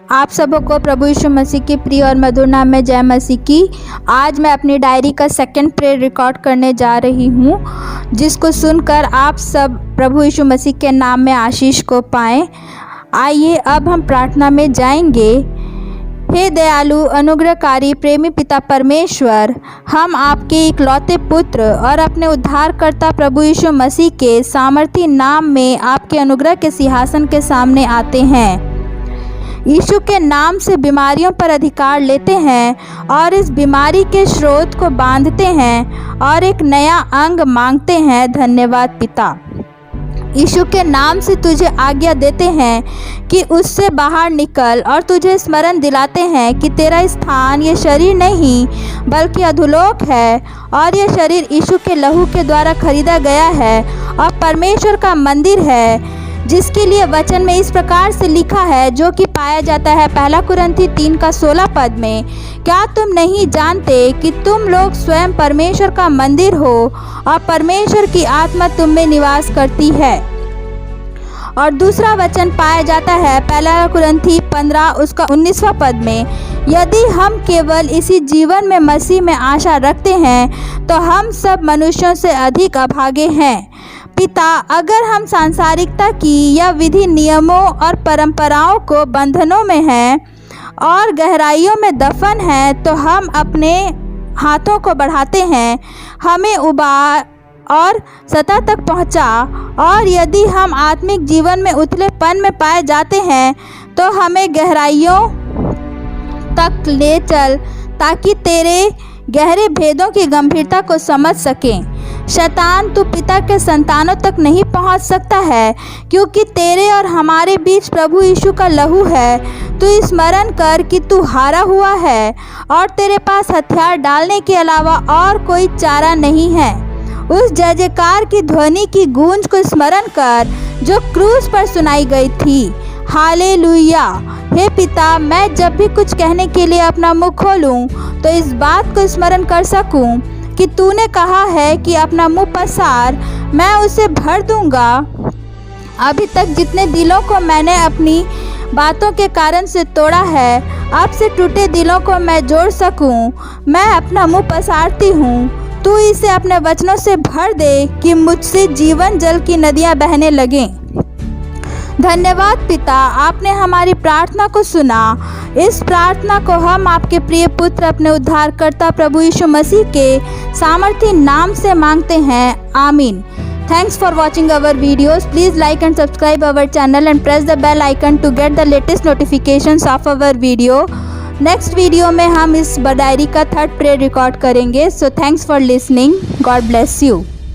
आप सबों को प्रभु यीशु मसीह के प्रिय और मधुर नाम में जय मसीह की। आज मैं अपनी डायरी का सेकंड प्रेयर रिकॉर्ड करने जा रही हूँ, जिसको सुनकर आप सब प्रभु यीशु मसीह के नाम में आशीष को पाएं। आइए अब हम प्रार्थना में जाएंगे। हे दयालु अनुग्रहकारी प्रेमी पिता परमेश्वर, हम आपके इकलौते पुत्र और अपने उद्धारकर्ता प्रभु यीशु मसीह के सामर्थी नाम में आपके अनुग्रह के सिंहासन के सामने आते हैं। यीशु के नाम से बीमारियों पर अधिकार लेते हैं और इस बीमारी के स्रोत को बांधते हैं और एक नया अंग मांगते हैं। धन्यवाद पिता। यीशु के नाम से तुझे आज्ञा देते हैं कि उससे बाहर निकल और तुझे स्मरण दिलाते हैं कि तेरा स्थान ये शरीर नहीं बल्कि अधोलोक है और यह शरीर यीशु के लहू के द्वारा खरीदा गया है और परमेश्वर का मंदिर है, जिसके लिए वचन में इस प्रकार से लिखा है, जो कि पाया जाता है 1 कुरिन्थी 3:16 में, क्या तुम नहीं जानते कि तुम लोग स्वयं परमेश्वर का मंदिर हो और परमेश्वर की आत्मा तुम में निवास करती है। और दूसरा वचन पाया जाता है 1 कुरिन्थी 15:19 में, यदि हम केवल इसी जीवन में मसीह में आशा रखते हैं तो हम सब मनुष्यों से अधिक अभागे हैं। पिता, अगर हम सांसारिकता की या विधि नियमों और परंपराओं को बंधनों में हैं और गहराइयों में दफन हैं, तो हम अपने हाथों को बढ़ाते हैं, हमें उबार और सतह तक पहुंचा। और यदि हम आत्मिक जीवन में उथलेपन में पाए जाते हैं तो हमें गहराइयों तक ले चल, ताकि तेरे गहरे भेदों की गंभीरता को समझ सकें। शैतान, तू पिता के संतानों तक नहीं पहुंच सकता है, क्योंकि तेरे और हमारे बीच प्रभु यीशु का लहू है। तू स्मरण कर कि तू हारा हुआ है और तेरे पास हथियार डालने के अलावा और कोई चारा नहीं है। उस जय जयकार की ध्वनि की गूंज को स्मरण कर जो क्रूस पर सुनाई गई थी। हालेलुया। हे पिता, मैं जब भी कुछ कहने के लिए अपना मुंह खोलूं तो इस बात को स्मरण कर सकूं कि तूने कहा है कि अपना मुंह पसार, मैं उसे भर दूंगा। अभी तक जितने दिलों को मैंने अपनी बातों के कारण से तोड़ा है, अब से टूटे दिलों को मैं जोड़ सकूं। मैं अपना मुंह पसारती हूँ, तू इसे अपने वचनों से भर दे कि मुझसे जीवन जल की नदियाँ बहने लगें। धन्यवाद पिता, आपने हमारी प्रार्थना को सुना। इस प्रार्थना को हम आपके प्रिय पुत्र अपने उद्धारकर्ता प्रभु यीशु मसीह के सामर्थी नाम से मांगते हैं। आमीन। Thanks for watching our videos. Please like and subscribe our channel and press the bell icon to get the latest notifications of our video. Next video में हम इस डायरी का 3rd प्रेयर रिकॉर्ड करेंगे। So thanks for listening. God bless you.